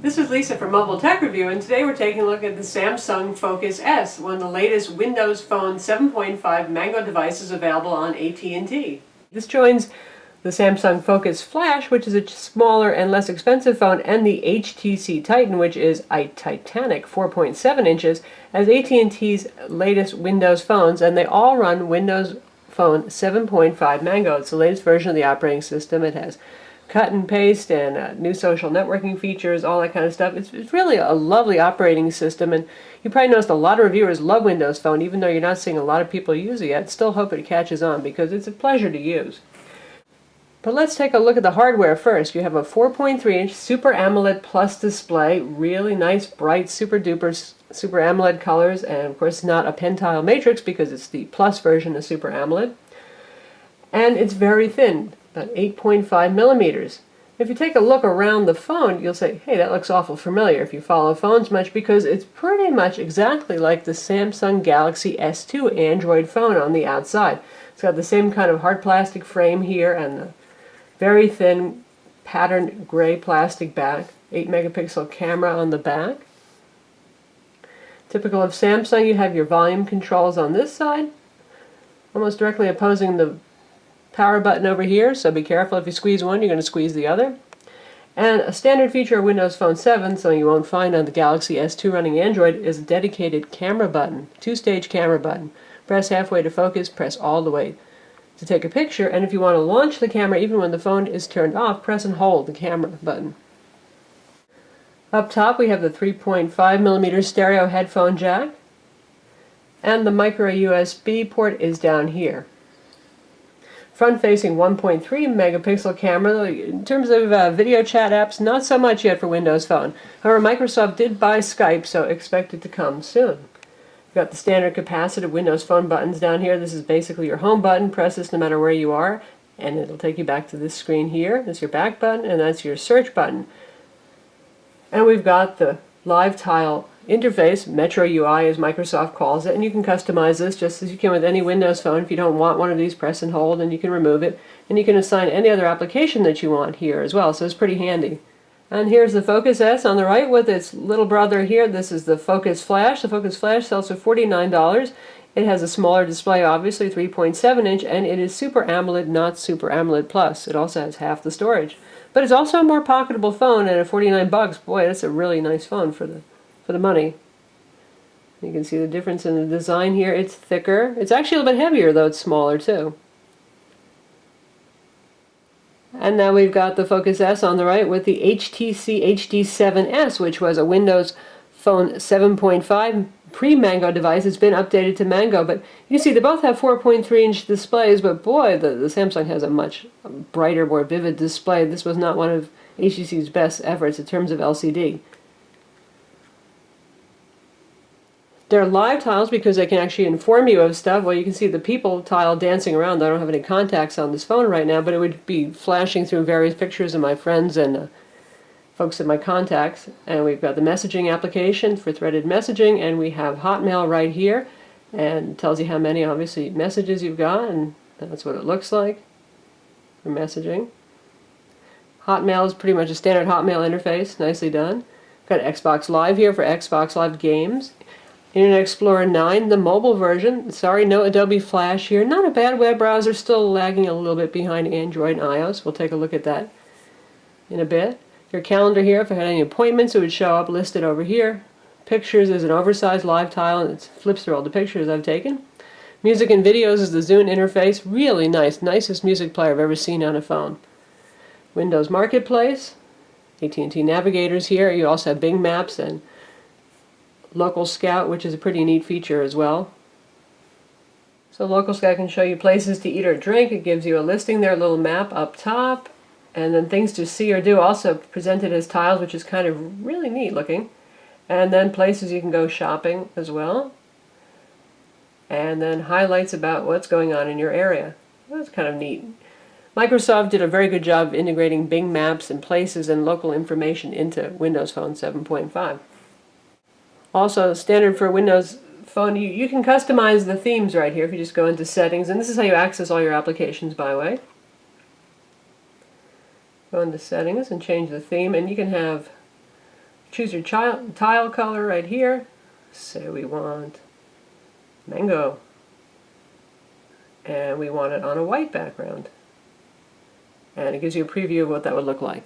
This is Lisa from Mobile Tech Review, and today we're taking a look at the Samsung Focus S, one of the latest Windows Phone 7.5 Mango devices available on AT&T. This joins the Samsung Focus Flash, which is a smaller and less expensive phone, and the HTC Titan, which is a titanic 4.7 inches, as AT&T's latest Windows phones, and they all run Windows Phone 7.5 Mango. It's the latest version of the operating system. It has cut and paste and new social networking features, all that kind of stuff. It's really a lovely operating system, and you probably noticed a lot of reviewers love Windows Phone, even though you're not seeing a lot of people use it yet. Still hope it catches on because it's a pleasure to use. But let's take a look at the hardware first. You have a 4.3-inch Super AMOLED Plus display, really nice, bright, super duper Super AMOLED colors, and of course not a pentile matrix because it's the Plus version of Super AMOLED. And it's very thin, about 8.5 millimeters. If you take a look around the phone, you'll say, hey, that looks awful familiar if you follow phones much, because it's pretty much exactly like the Samsung Galaxy S2 Android phone on the outside. It's got the same kind of hard plastic frame here and the very thin patterned gray plastic back, 8 megapixel camera on the back. Typical of Samsung, you have your volume controls on this side, almost directly opposing the power button over here, so be careful if you squeeze one, you're going to squeeze the other. And a standard feature of Windows Phone 7, something you won't find on the Galaxy S2 running Android, is a dedicated camera button, two-stage camera button. Press halfway to focus, press all the way to take a picture, and if you want to launch the camera even when the phone is turned off, press and hold the camera button. Up top we have the 3.5mm stereo headphone jack, and the micro USB port is down here. Front-facing 1.3 megapixel camera. In terms of video chat apps, not so much yet for Windows Phone. However, Microsoft did buy Skype, so expect it to come soon. You've got the standard capacitive Windows Phone buttons down here. This is basically your home button. Press this no matter where you are, and it'll take you back to this screen here. That's your back button, and that's your search button. And we've got the live tile interface, Metro UI as Microsoft calls it, and you can customize this just as you can with any Windows Phone. If you don't want one of these, press and hold, and you can remove it, and you can assign any other application that you want here as well, so it's pretty handy. And here's the Focus S on the right with its little brother here. This is the Focus Flash. The Focus Flash sells for $49. It has a smaller display, obviously 3.7 inch, and it is Super AMOLED, not Super AMOLED Plus. It also has half the storage. But it's also a more pocketable phone, and at $49, boy, that's a really nice phone for the money. You can see the difference in the design here. It's thicker. It's actually a little bit heavier, though it's smaller too. And now we've got the Focus S on the right with the HTC HD7S, which was a Windows Phone 7.5 pre-Mango device. It's been updated to Mango, but you can see they both have 4.3-inch displays, but boy, the Samsung has a much brighter, more vivid display. This was not one of HTC's best efforts in terms of LCD. They're live tiles because they can actually inform you of stuff. Well, you can see the people tile dancing around. I don't have any contacts on this phone right now, but it would be flashing through various pictures of my friends and folks in my contacts. And we've got the messaging application for threaded messaging, and we have Hotmail right here, and it tells you how many, obviously, messages you've got, and that's what it looks like for messaging. Hotmail is pretty much a standard Hotmail interface, nicely done. Got Xbox Live here for Xbox Live games. Internet Explorer 9, the mobile version. Sorry, no Adobe Flash here. Not a bad web browser, still lagging a little bit behind Android and iOS. We'll take a look at that in a bit. Your calendar here, if I had any appointments, it would show up listed over here. Pictures is an oversized live tile, and it flips through all the pictures I've taken. Music and videos is the Zune interface. Really nice. Nicest music player I've ever seen on a phone. Windows Marketplace. AT&T navigators here. You also have Bing Maps and Local Scout, which is a pretty neat feature as well. So Local Scout can show you places to eat or drink. It gives you a listing there, a little map up top, and then things to see or do, also presented as tiles, which is kind of really neat looking. And then places you can go shopping as well. And then highlights about what's going on in your area. That's kind of neat. Microsoft did a very good job of integrating Bing Maps and places and local information into Windows Phone 7.5. Also, standard for Windows Phone, you can customize the themes right here if you just go into Settings, and this is how you access all your applications, by the way. Go into Settings and change the theme, and you can have choose your tile color right here. Say we want mango. And we want it on a white background. And it gives you a preview of what that would look like.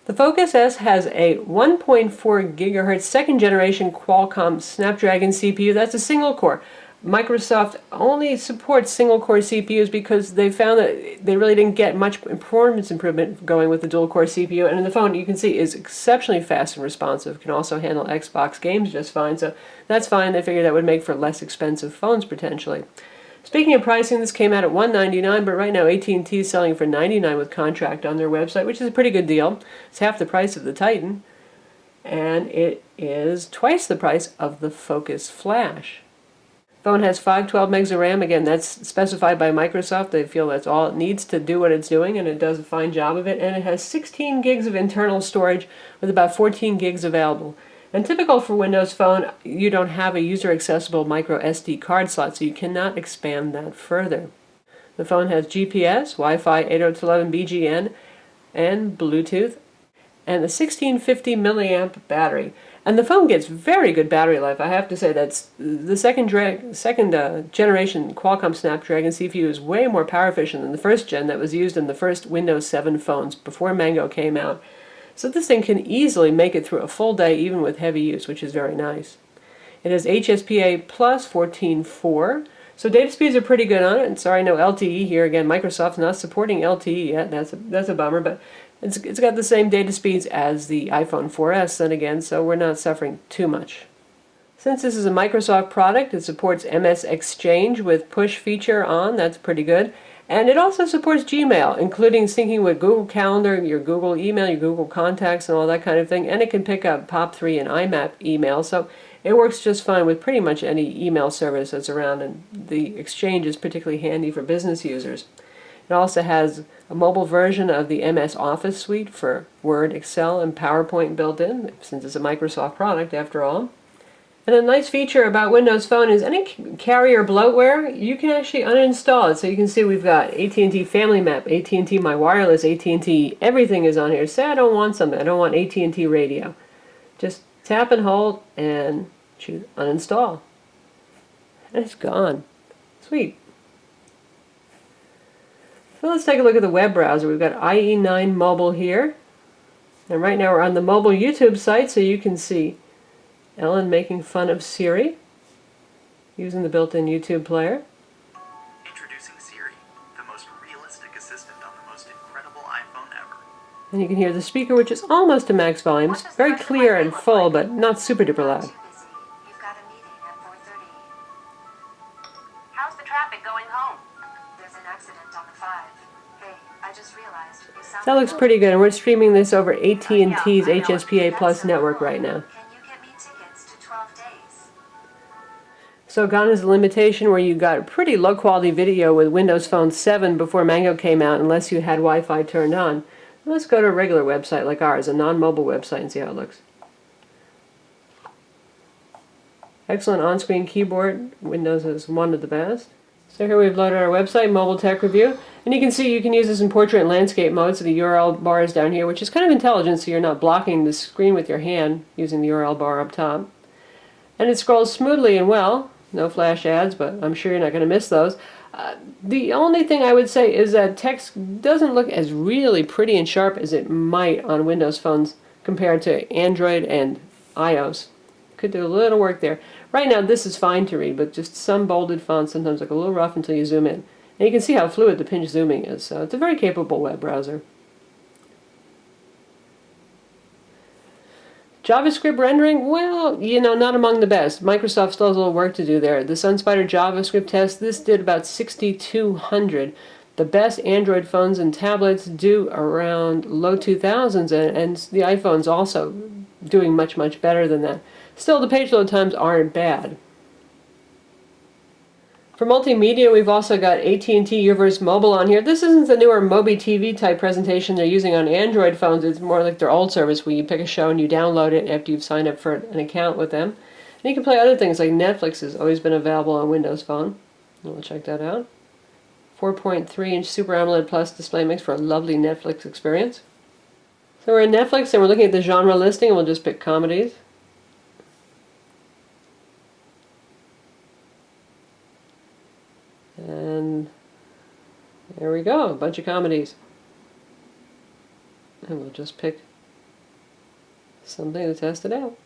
The Focus S has a 1.4 gigahertz second generation Qualcomm Snapdragon CPU. That's a single core. Microsoft only supports single core CPUs because they found that they really didn't get much performance improvement going with the dual core CPU. And in the phone, you can see, is exceptionally fast and responsive. Can also handle Xbox games just fine. So that's fine. They figured that would make for less expensive phones potentially. Speaking of pricing, this came out at $199, but right now AT&T is selling for $99 with contract on their website, which is a pretty good deal. It's half the price of the Titan, and it is twice the price of the Focus Flash. Phone has 512 megs of RAM. Again, that's specified by Microsoft. They feel that's all it needs to do what it's doing, and it does a fine job of it. And it has 16 gigs of internal storage with about 14 gigs available. And typical for Windows Phone, you don't have a user-accessible micro SD card slot, so you cannot expand that further. The phone has GPS, Wi-Fi 802.11bgn, and Bluetooth, and the 1650 milliamp battery. And the phone gets very good battery life. I have to say that's the second generation Qualcomm Snapdragon CPU is way more power efficient than the first gen that was used in the first Windows 7 phones before Mango came out. So this thing can easily make it through a full day even with heavy use, which is very nice. It has HSPA plus 14.4, so data speeds are pretty good on it. And sorry, no LTE here. Again, Microsoft's not supporting LTE yet. That's a bummer, but it's got the same data speeds as the iPhone 4S then again, so we're not suffering too much. Since this is a Microsoft product, it supports MS Exchange with push feature on. That's pretty good. And it also supports Gmail, including syncing with Google Calendar, your Google email, your Google Contacts, and all that kind of thing. And it can pick up POP3 and IMAP email, so it works just fine with pretty much any email service that's around, and the Exchange is particularly handy for business users. It also has a mobile version of the MS Office suite for Word, Excel, and PowerPoint built in, since it's a Microsoft product after all. And a nice feature about Windows Phone is any carrier bloatware, you can actually uninstall it. So you can see we've got AT&T Family Map, AT&T My Wireless, AT&T, everything is on here. Say I don't want something, I don't want AT&T Radio. Just tap and hold and choose uninstall. And it's gone. Sweet. So let's take a look at the web browser. We've got IE9 Mobile here. And right now we're on the mobile YouTube site, so you can see Ellen making fun of Siri using the built-in YouTube player. Introducing Siri, the most realistic assistant on the most incredible iPhone ever. And you can hear the speaker, which is almost to max volume. It's very clear and full, but not super duper loud. You've got a meeting at 4:30. How's the traffic going home? There's an accident on the 5. Hey, I just realized you sound. That looks pretty good, and we're streaming this over AT&T's HSPA Plus network right now. So gone is the limitation where you got pretty low quality video with Windows Phone 7 before Mango came out, unless you had Wi-Fi turned on. Let's go to a regular website like ours, a non-mobile website, and see how it looks. Excellent on-screen keyboard. Windows is one of the best. So here we've loaded our website, Mobile Tech Review, and you can see you can use this in portrait and landscape mode, so the URL bar is down here, which is kind of intelligent, so you're not blocking the screen with your hand using the URL bar up top. And it scrolls smoothly and well. No flash ads, but I'm sure you're not going to miss those. The only thing I would say is that text doesn't look as really pretty and sharp as it might on Windows phones compared to Android and iOS. Could do a little work there. Right now this is fine to read, but just some bolded fonts sometimes look a little rough until you zoom in. And you can see how fluid the pinch zooming is, so it's a very capable web browser. JavaScript rendering, well, you know, not among the best. Microsoft still has a little work to do there. The Sunspider JavaScript test, this did about 6,200. The best Android phones and tablets do around low 2000s, and the iPhone's also doing much, much better than that. Still, the page load times aren't bad. For multimedia, we've also got AT&T Uverse Mobile on here. This isn't the newer Mobi TV type presentation they're using on Android phones. It's more like their old service where you pick a show and you download it after you've signed up for an account with them. And you can play other things like Netflix has always been available on Windows Phone. We'll check that out. 4.3-inch Super AMOLED Plus display makes for a lovely Netflix experience. So we're in Netflix and we're looking at the genre listing and we'll just pick comedies. And there we go, a bunch of comedies. And we'll just pick something to test it out.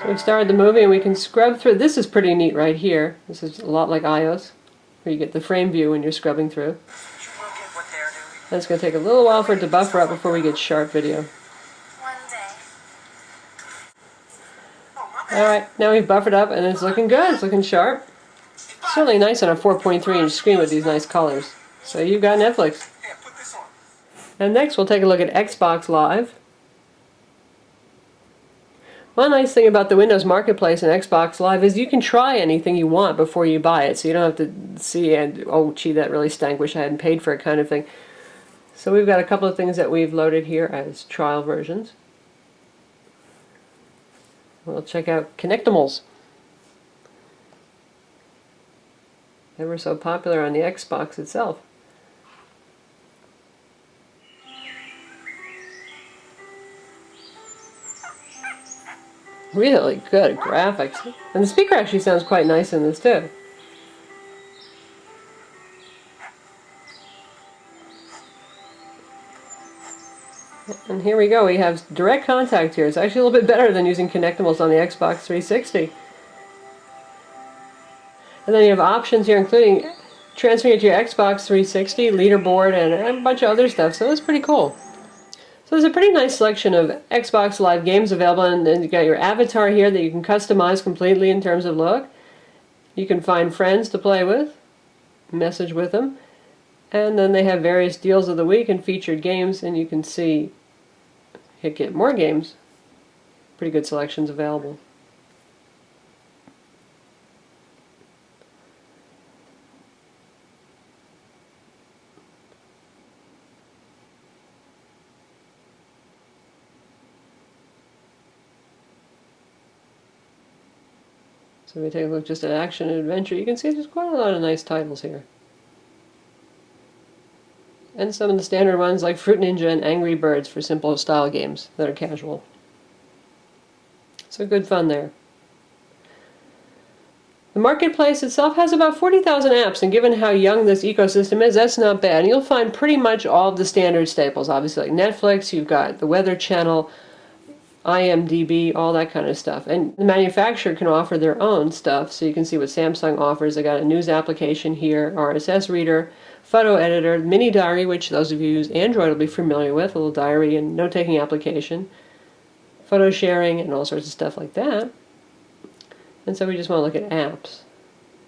So we've started the movie and we can scrub through. This is pretty neat right here. This is a lot like iOS, where you get the frame view when you're scrubbing through. And it's going to take a little while for it to buffer up before we get sharp video. One day. Alright, now we've buffered up and it's looking good. It's looking sharp. It's really nice on a 4.3-inch screen with these nice colors. So you've got Netflix. And next we'll take a look at Xbox Live. One nice thing about the Windows Marketplace and Xbox Live is you can try anything you want before you buy it, so you don't have to see, and oh gee, that really stank, wish I hadn't paid for it kind of thing. So we've got a couple of things that we've loaded here as trial versions. We'll check out Connectimals. They were so popular on the Xbox itself. Really good graphics. And the speaker actually sounds quite nice in this too. And here we go, we have direct contact here. It's actually a little bit better than using Connectimals on the Xbox 360. And then you have options here including transferring it to your Xbox 360, leaderboard, and a bunch of other stuff, so that's pretty cool. So there's a pretty nice selection of Xbox Live games available, and then you've got your avatar here that you can customize completely in terms of look. You can find friends to play with, message with them, and then they have various deals of the week and featured games, and you can see, get more games. Pretty good selections available. So if we take a look just at action and adventure, you can see there's quite a lot of nice titles here. And some of the standard ones like Fruit Ninja and Angry Birds for simple style games that are casual. So good fun there. The marketplace itself has about 40,000 apps, and given how young this ecosystem is, that's not bad. And you'll find pretty much all of the standard staples, obviously, like Netflix, you've got the Weather Channel, IMDb, all that kind of stuff. And the manufacturer can offer their own stuff, so you can see what Samsung offers. They got a news application here, RSS reader, photo editor, mini diary, which those of you who use Android will be familiar with, a little diary and note-taking application, photo sharing, and all sorts of stuff like that. And so we just want to look at apps.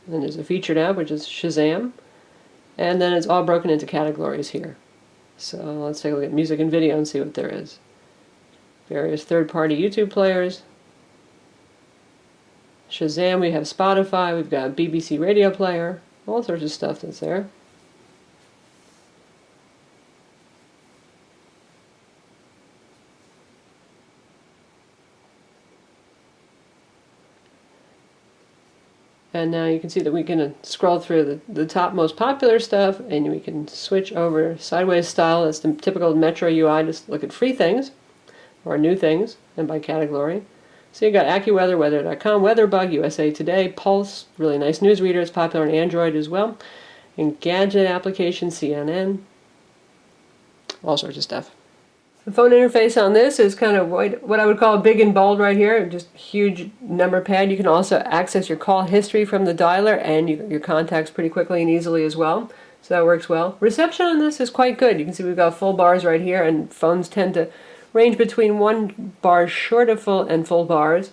And then there's a featured app, which is Shazam, and then it's all broken into categories here. So let's take a look at music and video and see what there is. Various third-party YouTube players. Shazam, we have Spotify, we've got BBC Radio Player, all sorts of stuff that's there. And now you can see that we can scroll through the top most popular stuff, and we can switch over sideways style. That's the typical Metro UI, just look at free things or new things, and by category. So you got AccuWeather, Weather.com, WeatherBug, USA Today, Pulse, really nice newsreader. It's popular on Android as well. And gadget application, CNN, all sorts of stuff. The phone interface on this is kind of what I would call big and bold right here, just huge number pad. You can also access your call history from the dialer and your contacts pretty quickly and easily as well. So that works well. Reception on this is quite good. You can see we've got full bars right here, and phones tend to range between 1 bar short of full and full bars.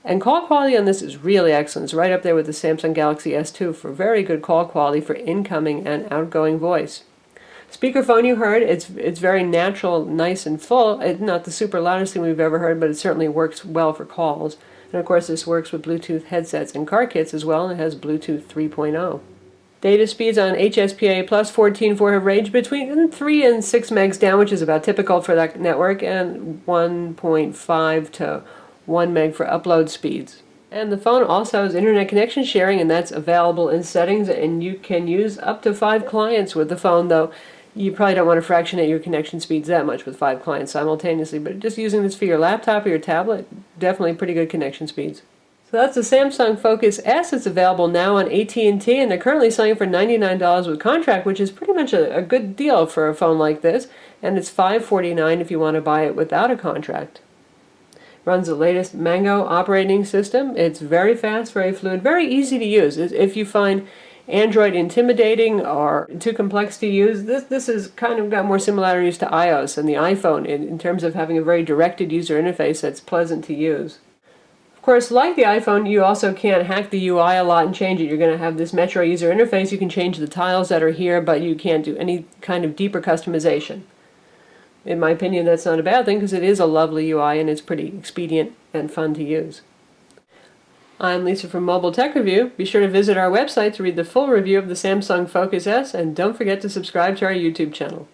And call quality on this is really excellent. It's right up there with the Samsung Galaxy S2 for very good call quality for incoming and outgoing voice. Speakerphone you heard, it's very natural, nice and full. It's not the super loudest thing we've ever heard, but it certainly works well for calls. And of course this works with Bluetooth headsets and car kits as well, and it has Bluetooth 3.0. Data speeds on HSPA plus 14.4 have ranged between 3 and 6 megs down, which is about typical for that network, and 1.5 to 1 meg for upload speeds. And the phone also has internet connection sharing, and that's available in settings, and you can use up to 5 clients with the phone, though you probably don't want to fractionate your connection speeds that much with 5 clients simultaneously, but just using this for your laptop or your tablet, definitely pretty good connection speeds. So that's the Samsung Focus S. It's available now on AT&T, and they're currently selling for $99 with contract, which is pretty much a good deal for a phone like this, and it's $549 if you want to buy it without a contract. Runs the latest Mango operating system. It's very fast, very fluid, very easy to use. If you find Android intimidating or too complex to use, this has kind of got more similarities to iOS and the iPhone in terms of having a very directed user interface that's pleasant to use. Of course, like the iPhone, you also can't hack the UI a lot and change it. You're going to have this Metro user interface. You can change the tiles that are here, but you can't do any kind of deeper customization. In my opinion, that's not a bad thing because it is a lovely UI and it's pretty expedient and fun to use. I'm Lisa from Mobile Tech Review. Be sure to visit our website to read the full review of the Samsung Focus S, and don't forget to subscribe to our YouTube channel.